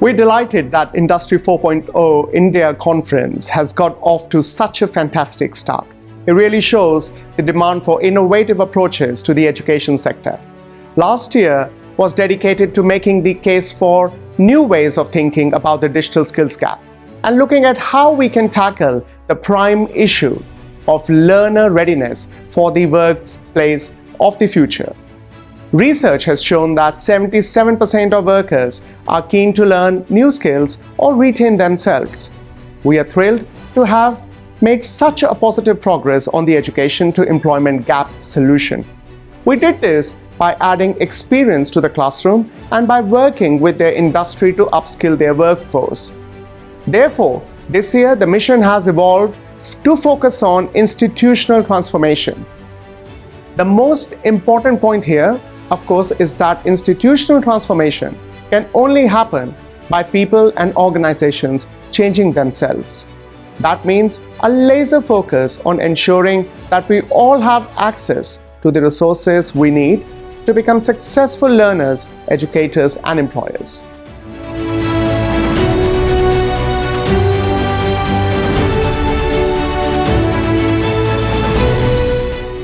We're delighted that Industry 4.0 India Conference has got off to such a fantastic start. It really shows the demand for innovative approaches to the education sector. Last year was dedicated to making the case for new ways of thinking about the digital skills gap and looking at how we can tackle the prime issue of learner readiness for the workplace of the future. Research has shown that 77% of workers are keen to learn new skills or retain themselves. We are thrilled to have made such a positive progress on the education to employment gap solution. We did this by adding experience to the classroom and by working with their industry to upskill their workforce. Therefore, this year the mission has evolved to focus on institutional transformation. The most important point here, of course, is that institutional transformation can only happen by people and organizations changing themselves. That means a laser focus on ensuring that we all have access to the resources we need to become successful learners, educators, and employers.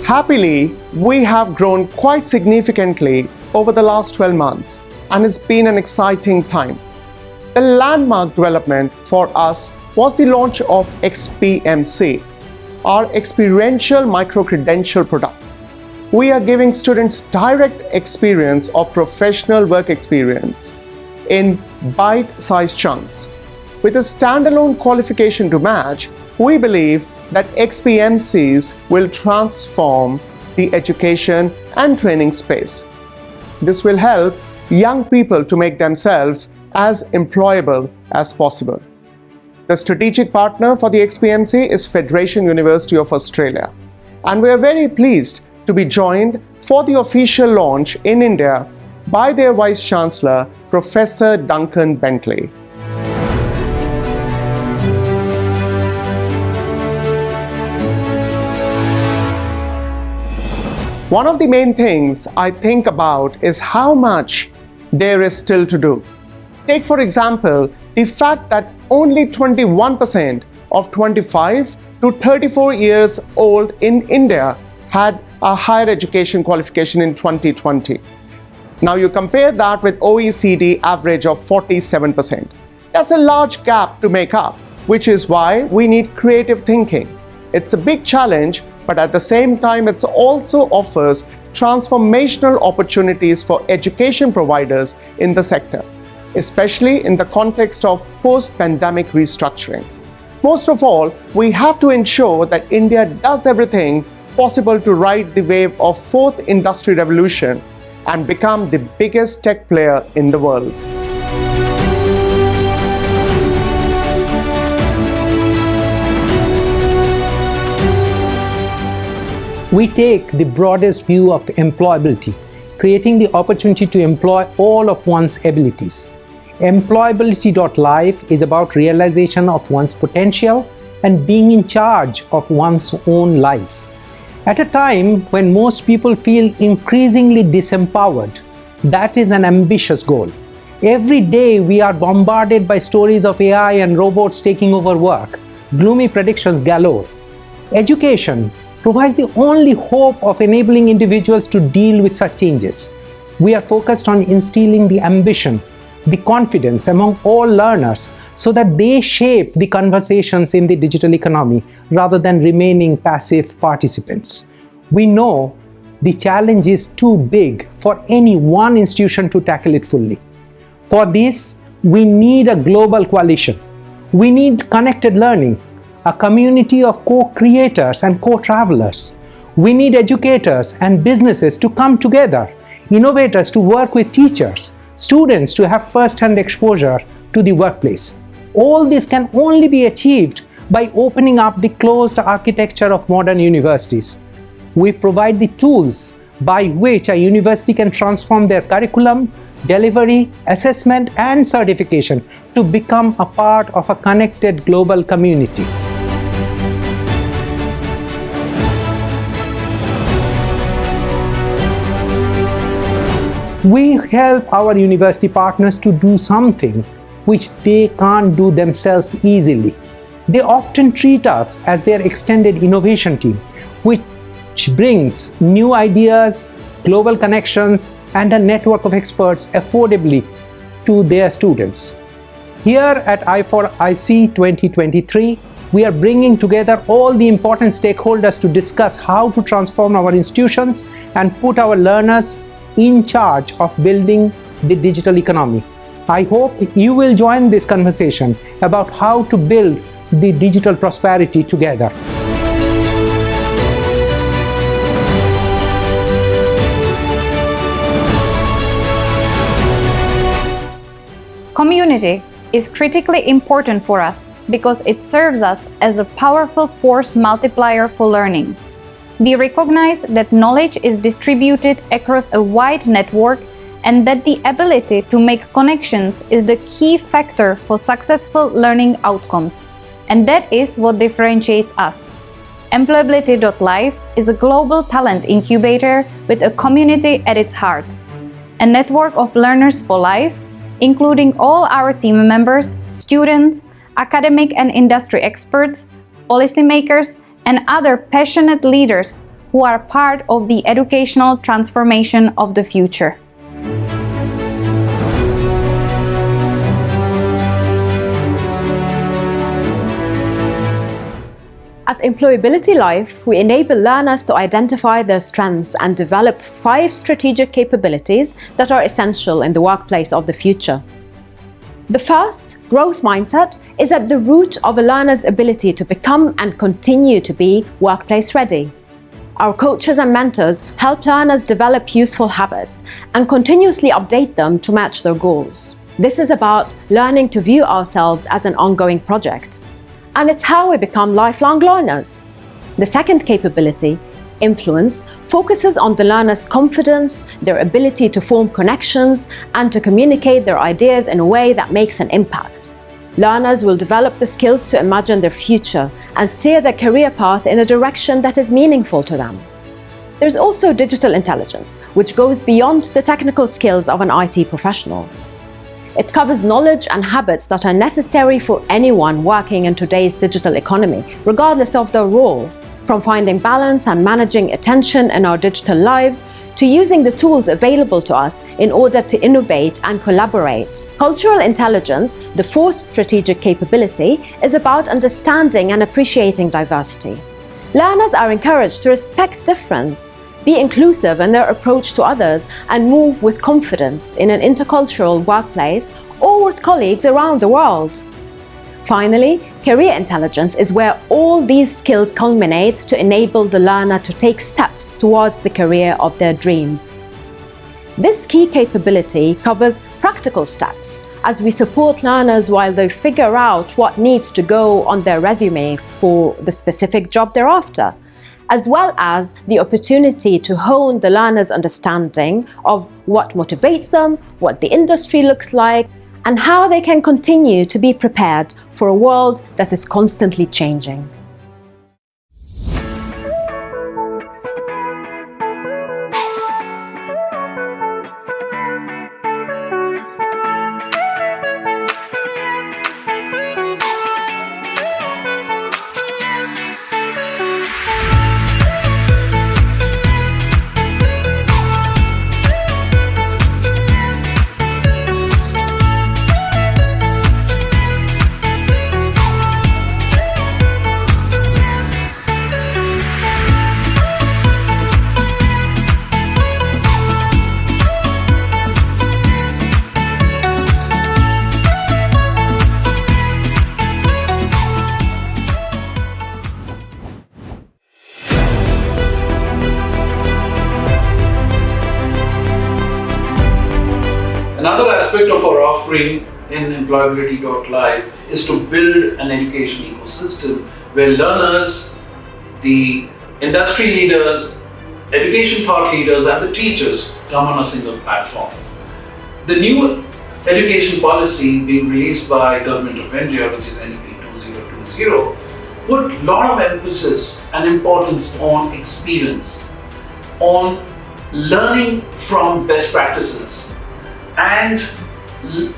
Happily, we have grown quite significantly over the last 12 months, and it's been an exciting time. The landmark development for us was the launch of XPMC, our experiential micro-credential product. We are giving students direct experience of professional work experience in bite-sized chunks. With a standalone qualification to match, we believe that XPMCs will transform the education and training space. This will help young people to make themselves as employable as possible. The strategic partner for the XPMC is Federation University of Australia, and we are very pleased to be joined for the official launch in India by their Vice Chancellor, Professor Duncan Bentley. One of the main things I think about is how much there is still to do. Take, for example, the fact that only 21% of 25 to 34 years old in India had a higher education qualification in 2020. Now you compare that with OECD average of 47%. That's a large gap to make up, which is why we need creative thinking. It's a big challenge, but at the same time, it also offers transformational opportunities for education providers in the sector, especially in the context of post-pandemic restructuring. Most of all, we have to ensure that India does everything possible to ride the wave of fourth industry revolution and become the biggest tech player in the world. We take the broadest view of employability, creating the opportunity to employ all of one's abilities. Employability.life is about realization of one's potential and being in charge of one's own life. At a time when most people feel increasingly disempowered, that is an ambitious goal. Every day we are bombarded by stories of AI and robots taking over work, gloomy predictions galore. Education provides the only hope of enabling individuals to deal with such changes. We are focused on instilling the ambition, the confidence among all learners so that they shape the conversations in the digital economy rather than remaining passive participants. We know the challenge is too big for any one institution to tackle it fully. For this, we need a global coalition. We need connected learning, a community of co-creators and co-travelers. We need educators and businesses to come together, innovators to work with teachers, students to have first-hand exposure to the workplace. All this can only be achieved by opening up the closed architecture of modern universities. We provide the tools by which a university can transform their curriculum, delivery, assessment, and certification to become a part of a connected global community. We help our university partners to do something which they can't do themselves easily. They often treat us as their extended innovation team, which brings new ideas, global connections, and a network of experts affordably to their students. Here at I4IC 2023, we are bringing together all the important stakeholders to discuss how to transform our institutions and put our learners in charge of building the digital economy. I hope you will join this conversation about how to build the digital prosperity together. Community is critically important for us because it serves us as a powerful force multiplier for learning. We recognize that knowledge is distributed across a wide network and that the ability to make connections is the key factor for successful learning outcomes. And that is what differentiates us. Employability.live is a global talent incubator with a community at its heart. A network of learners for life, including all our team members, students, academic and industry experts, policymakers, and other passionate leaders who are part of the educational transformation of the future. At Employability Live, we enable learners to identify their strengths and develop 5 strategic capabilities that are essential in the workplace of the future. The first, growth mindset, is at the root of a learner's ability to become and continue to be workplace ready. Our coaches and mentors help learners develop useful habits and continuously update them to match their goals. This is about learning to view ourselves as an ongoing project. And it's how we become lifelong learners. The second capability, influence, focuses on the learner's confidence, their ability to form connections, and to communicate their ideas in a way that makes an impact. Learners will develop the skills to imagine their future and steer their career path in a direction that is meaningful to them. There's also digital intelligence, which goes beyond the technical skills of an IT professional. It covers knowledge and habits that are necessary for anyone working in today's digital economy, regardless of their role, from finding balance and managing attention in our digital lives to using the tools available to us in order to innovate and collaborate. Cultural intelligence, the fourth strategic capability, is about understanding and appreciating diversity. Learners are encouraged to respect difference, be inclusive in their approach to others, and move with confidence in an intercultural workplace or with colleagues around the world. Finally, career intelligence is where all these skills culminate to enable the learner to take steps towards the career of their dreams. This key capability covers practical steps as we support learners while they figure out what needs to go on their resume for the specific job they're after, as well as the opportunity to hone the learner's understanding of what motivates them, what the industry looks like, and how they can continue to be prepared for a world that is constantly changing. Another aspect of our offering in Employability.live is to build an education ecosystem where learners, the industry leaders, education thought leaders, and the teachers come on a single platform. The new education policy being released by Government of India, which is NEP 2020, put a lot of emphasis and importance on experience, on learning from best practices, and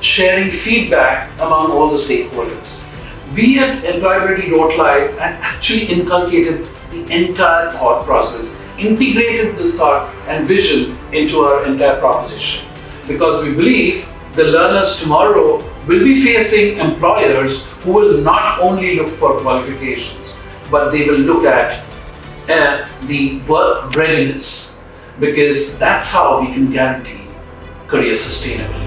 sharing feedback among all the stakeholders. We at Employability.live had actually inculcated the entire thought process, integrated this thought and vision into our entire proposition, because we believe the learners tomorrow will be facing employers who will not only look for qualifications, but they will look at the work readiness, because that's how we can guarantee career sustainability.